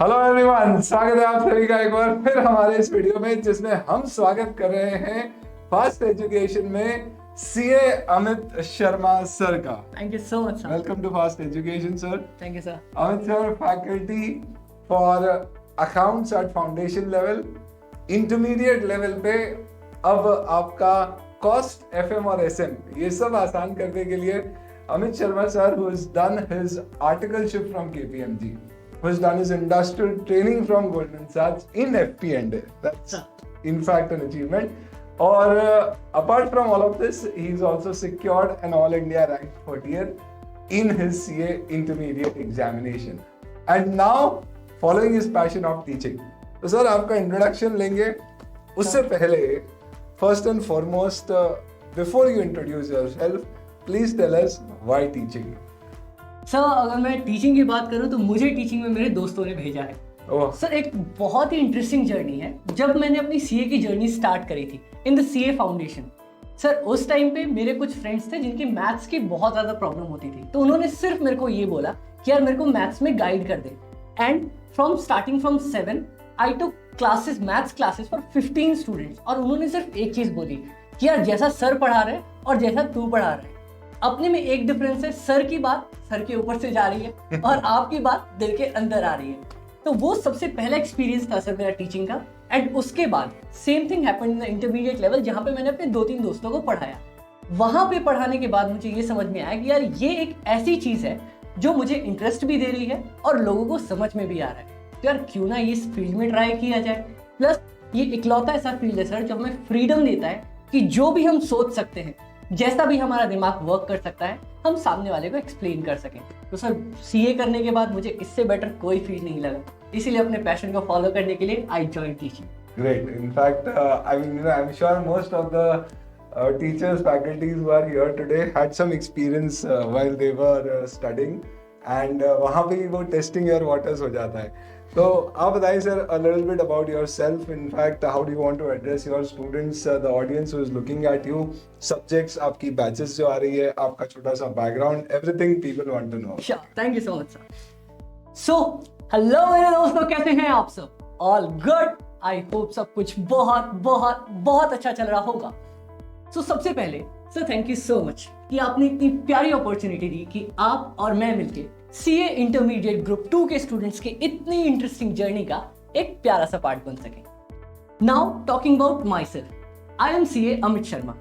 Hello everyone, स्वागत है आप सभी का एक बार फिर हमारे इस वीडियो में, जिसमें हम स्वागत कर रहे हैं फास्ट एजुकेशन में सीए अमित शर्मा सर का। Thank you so much, sir. Welcome to Fast Education sir. Thank you, sir. Amit sir faculty for accounts at foundation level, intermediate level पे अब आपका कॉस्ट, एफएम और एसएम ये सब आसान करने के लिए Amit Sharma sir, who has done his articleship from KPMG, who has done his industrial training from Goldman Sachs in FP&A. That's in fact an achievement. Or apart from all of this, he's also secured an All India ranked 40th in his CA intermediate examination. And now, following his passion of teaching. तो sir आपका introduction लेंगे, उससे पहले first and foremost, before you introduce yourself, please tell us why teaching. Sir अगर मैं teaching की बात करूं तो मुझे टीचिंग में मेरे दोस्तों ने भेजा है। सर एक बहुत ही इंटरेस्टिंग जर्नी है। जब मैंने अपनी सीए की जर्नी स्टार्ट करी थी in the CA foundation, sir उस टाइम पे मेरे कुछ फ्रेंड्स थे जिनकी मैथ्स की बहुत ज़्यादा प्रॉब्लम होती थी, तो उन्होंने सिर्फ मेरे को ये बोला कि यार मेरे को मैथ्स में गाइड कर दे। And starting from 7 I took classes, maths classes for 15 students, और उन्होंने सिर्फ एक चीज़ बोली कि यार जैसा सर पढ़ा रहे और जैसा तू पढ़ा रहे, अपने में एक डिफरेंस है, सर की बात सर के ऊपर से जा रही है और आपकी बात दिल के अंदर आ रही है। तो वो सबसे पहला एक्सपीरियंस था सर मेरा टीचिंग का। एंड उसके बाद same thing happened in the intermediate level, जहाँ पे मैंने अपने 2-3 दोस्तों को पढ़ाया। वहाँ पे पढ़ाने के बाद मुझे ये समझ में आया कि यार ये एक ऐसी चीज़ है जो मुझे इंटरेस्ट भी दे रही है और लोगों को समझ में भी आ रहा है, तो यार क्यों ना इस फील्ड में ट्राई किया जाए। प्लस ये इकलौता ऐसा फील्ड है सर जो हमें फ्रीडम देता है कि जो भी हम सोच सकते हैं, जैसा भी हमारा दिमाग वर्क कर सकता है, हम सामने वाले को एक्सप्लेन कर सकें। तो सर सीए करने के बाद मुझे इससे बेटर कोई फील्ड नहीं लगा, इसीलिए अपने पैशन को फॉलो करने के लिए I join teaching. Great. In fact, I mean, I'm sure most of the teachers, faculties who are here today had some experience while they were studying, and वहाँ पे वो testing your waters हो जाता है। तो आप बताइए sir, a little bit about yourself. In fact, how do you want to address your students, the audience who is looking at you, subjects, आपकी batches जो आ रही है, आपका छोटा सा background, everything people want to know. Sure, thank you so much sir. So, hello मेरे दोस्तों, कैसे हैं आप सब? All good? I hope सब कुछ बहुत बहुत बहुत अच्छा चल रहा होगा। So, सबसे पहले sir thank you so much कि आपने इतनी प्यारी अपॉर्चुनिटी दी कि आप और मैं मिलके सीए इंटरमीडिएट ग्रुप 2 के स्टूडेंट्स की इतनी इंटरेस्टिंग जर्नी का एक प्यारा सा पार्ट बन सके। Now talking about my self, I am CA Amit Sharma.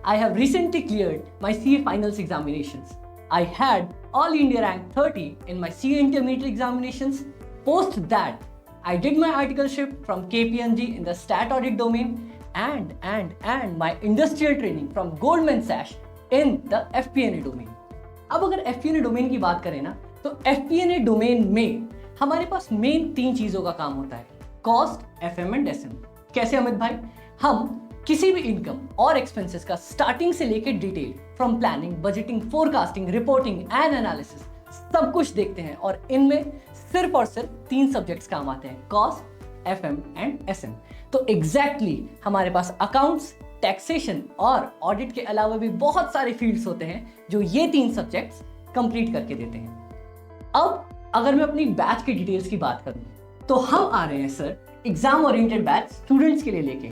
I have recently cleared my CA finals examinations. I had All India rank 30 in my CA intermediate examinations. Post that, I did my articleship from KPMG in the stat audit domain and my industrial training from Goldman Sachs in the FP&A domain. अब अगर FP&A domain की बात करें ना, तो FP&A domain में हमारे पास main 3 चीज़ों का काम होता है, कॉस्ट, FM एंड SM. कैसे अमित भाई? हम किसी भी इनकम और एक्सपेंसेस का स्टार्टिंग से लेकर detail, from planning, budgeting, forecasting, reporting and analysis, सब कुछ देखते हैं, और इनमें सिर्फ और सिर्फ 3 सब्जेक्ट्स काम आते हैं, कॉस्ट, FM एंड SM. तो एग्जैक्टली हमारे पास अकाउंट्स, टैक्सेशन और ऑडिट के अलावा भी बहुत सारे फील्ड्स होते हैं जो ये 3 सब्जेक्ट्स कंप्लीट करके देते हैं। अब अगर मैं अपनी बैच की डिटेल्स की बात करूं, तो हम आ रहे हैं sir exam oriented batch students के लिए लेके।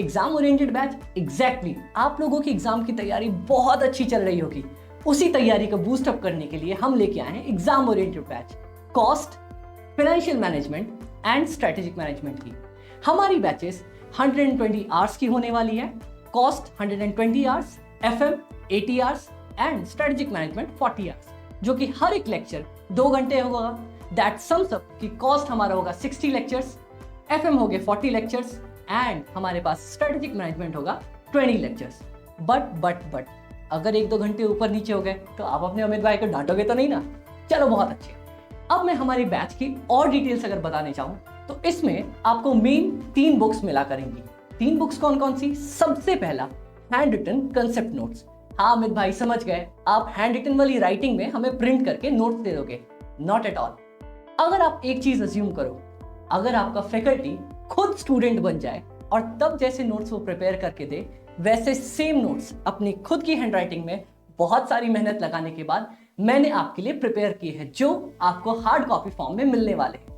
एग्जाम ओरिएंटेड बैच एग्जैक्टली आप लोगों की एग्जाम की तैयारी बहुत अच्छी चल रही होगी, उसी तैयारी को बूस्ट अप करने के लिए हम लेके आए हैं exam oriented batch cost, financial management and strategic management की। हमारी बैचेस 120 आवर्स की होने वाली है, cost 120 hours, FM 80 hours and strategic management 40 hours, जो कि हर एक लेक्चर 2 घंटे होगा। दैट सम्स अप कि कॉस्ट हमारा होगा 60 लेक्चर्स, FM हो गए 40 लेक्चर्स एंड हमारे पास स्ट्रेटेजिक मैनेजमेंट होगा 20 लेक्चर्स। बट अगर 1-2 घंटे ऊपर नीचे हो गए तो आप अपने अमित भाई को डांटोगे तो नहीं ना? चलो बहुत अच्छे। अब मैं हमारी बैच की और डिटेल्स अगर बताने चाहूँ तो इसमें आपको मेन 3 बुक्स मिला करेंगी। 3 बुक्स कौन कौन सी? सबसे पहला हैंड रिटन कंसेप्ट नोट्स। हाँ अमित भाई समझ गए, आप हैंड रिटन वाली राइटिंग में हमें प्रिंट करके नोट्स दे दोगे? Not at all. अगर आप एक चीज अज्यूम करो, अगर आपका फैकल्टी खुद स्टूडेंट बन जाए और तब जैसे नोट्स वो प्रिपेयर करके दे, वैसे सेम नोट्स अपनी खुद की हैंडराइटिंग में बहुत सारी मेहनत लगाने के बाद मैंने आपके लिए प्रिपेयर किए हैं, जो आपको हार्ड कॉपी फॉर्म में मिलने वाले हैं।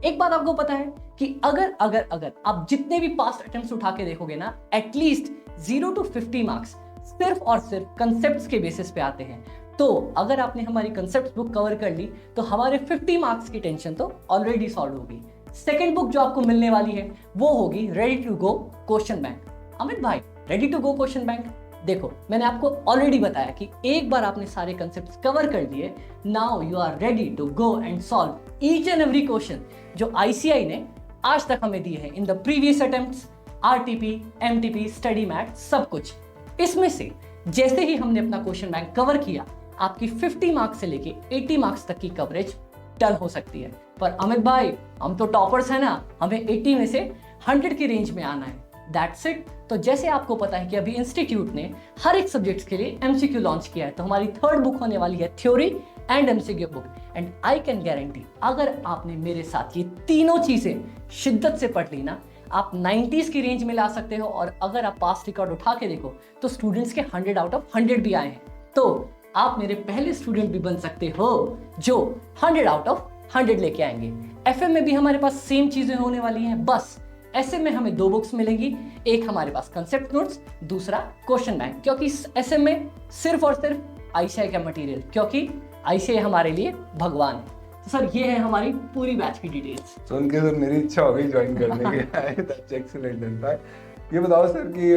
एक बात आपको पता है कि अगर आप जितने भी पास्ट अटेम्प्ट्स उठा के देखोगे ना, एटलीस्ट 0 to 50 मार्क्स सिर्फ और सिर्फ कंसेप्ट्स के बेसिस पे आते हैं। तो अगर आपने हमारी कंसेप्ट बुक कवर कर ली तो हमारे 50 मार्क्स की टेंशन तो ऑलरेडी सॉल्व होगी। सेकेंड बुक जो आपको मिलने वाली है वो होगी ready to go question bank. Amit भाई, ready to go question bank, देखो मैंने आपको ऑलरेडी बताया कि एक बार आपने सारे कंसेप्ट्स कवर कर लिए, now you are ready to go and solve each and every question जो आईसीआई ने आज तक हमें दिए हैं in the previous attempts, RTP, MTP, study mat, सब कुछ। इसमें से जैसे ही हमने अपना क्वेश्चन बैंक कवर किया, आपकी 50 मार्क्स से लेके 80 मार्क्स तक की कवरेज डन हो सकती है। पर अमित भाई, हम तो टॉपर्स हैं ना, हमें 80 में से 100 की रेंज में आना है, दैट्स इट। तो जैसे आपको पता है कि अभी इंस्टीट्यूट ने हर एक सब्जेक्ट के लिए एमसीक्यू लॉन्च किया है, तो हमारी थर्ड बुक होने वाली है theory and MCQ book. And I can guarantee, अगर आपने मेरे साथ ये तीनों चीजें शिद्दत से पढ़ ली ना, आप 90s की रेंज में ला सकते हो। और अगर आप पास्ट रिकॉर्ड उठा के देखो तो स्टूडेंट्स के 100 आउट ऑफ 100 भी आए हैं। तो आप मेरे पहले स्टूडेंट भी बन सकते हो जो 100 आउट ऑफ 100 लेके आएंगे। एफएम में भी हमारे पास सेम चीजें होने वाली हैं, बस एसएम में हमें 2 बुक्स मिलेंगी, एक हमारे पास कंसेप्ट नोट्स, दूसरा क्वेश्चन बैंक, क्योंकि एसएम में सिर्फ और सिर्फ आईसीआई का मटेरियल, क्योंकि आईसीआई हमारे लिए भगवान है। तो सर ये है हमारी पूरी बैच की डिटेल्स। सुन के तो मेरी इच्छा हो गई ज्वाइन करने की। That's excellent. इनफैक्ट ये बताओ सर कि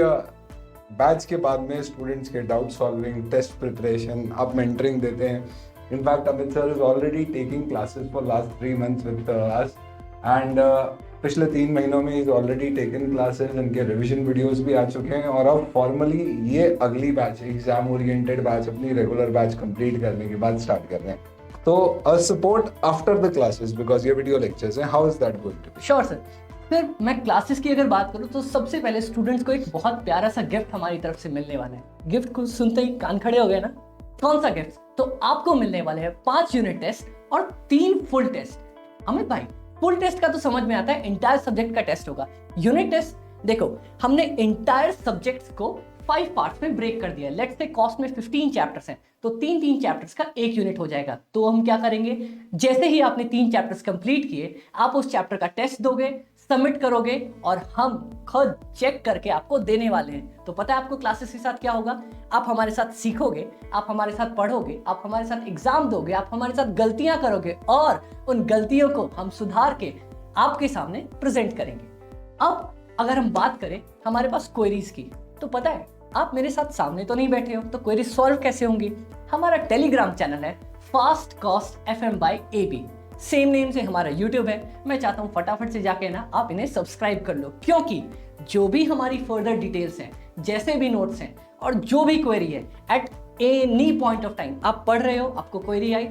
बैच के बाद में स्टूडेंट्स के डाउट सॉल्विंग, टेस्ट प्रिपरेशन, आप मेंटरिंग देते हैं। In fact Amit sir is already taking classes for last 3 months with us and पिछले 3 महीनों में इज ऑलरेडी टेकन क्लासेस, इनके रिविजन वीडियोस भी आ चुके हैं और अब फॉर्मली ये अगली बैच, एग्जाम ओरिएंटेड बैच, अपनी रेगुलर बैच कंप्लीट करने के बाद स्टार्ट कर रहे हैं। तो support after the classes, because ये वीडियो लेक्चर्स हैं, how is that going to be? Sure sir. फिर मैं क्लासेस की अगर बात करूं तो सबसे पहले स्टूडेंट्स को एक बहुत प्यारा सा गिफ्ट हमारी तरफ से मिलने वाला है। गिफ्ट को सुनते ही कान खड़े हो गए ना? कौन सा गिफ्ट? तो आपको मिलने वाले हैं 5 यूनिट टेस्ट और 3 फुल टेस्ट। अमित भाई, फुल टेस्ट का तो समझ में आता है, इंटायर सब्जेक्ट का टेस्ट होगा। यूनिट टेस्ट देखो, हमने इंटायर सब्जेक्ट्स को 5 पार्ट्स में ब्रेक कर दिया। लेट्स से कॉस्ट में 15 चैप्टर्स हैं, तो 3 चैप्टर्स का 1 यूनिट हो जाएगा। तो हम क्या करेंगे, जैसे ही आपने 3 चैप्टर्स कंप्लीट किए, आप उस चैप्टर का टेस्ट दोगे, सबमिट करोगे और हम खुद चेक करके आपको देने वाले हैं। तो पता है आपको क्लासेस के साथ क्या होगा? आप हमारे साथ सीखोगे, आप हमारे साथ पढ़ोगे, आप हमारे साथ एग्जाम दोगे, आप हमारे साथ गलतियां करोगे और उन गलतियों को हम सुधार के आपके सामने प्रेजेंट करेंगे। अब अगर हम बात करें हमारे पास क्वेरीज की, तो पता है आप मेरे साथ सामने तो नहीं बैठे हो, तो क्वेरी सॉल्व कैसे होंगी? हमारा टेलीग्राम चैनल है fast cost FM by AB, same name से हमारा यूट्यूब है। मैं चाहता हूं फटाफट से जाके ना आप इन्हें सब्सक्राइब कर लो, क्योंकि जो भी हमारी फर्दर डिटेल्स हैं, जैसे भी नोट्स हैं और जो भी क्वेरी है, at any point of time आप पढ़ रहे हो, आपको क्वेरी आई,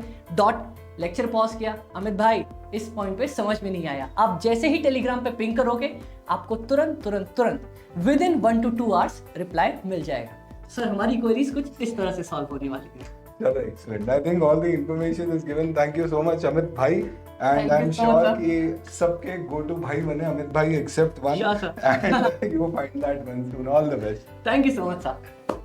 लेक्चर पॉज किया, अमित भाई इस पॉइंट पे समझ में नहीं आया, आप जैसे ही टेलीग्राम पे पिंग करोगे, आपको तुरंत within 1 to 2 hours reply मिल जाएगा। सर हमारी क्वेरीज कुछ इस तरह से सॉल्व होने वाली है। चलो excellent, I think all the information is given. Thank you so much Amit भाई, एंड आई एम श्योर कि सबके गो टू भाई बने अमित भाई except one, and you find that one soon. All the best. Thank you so much sir.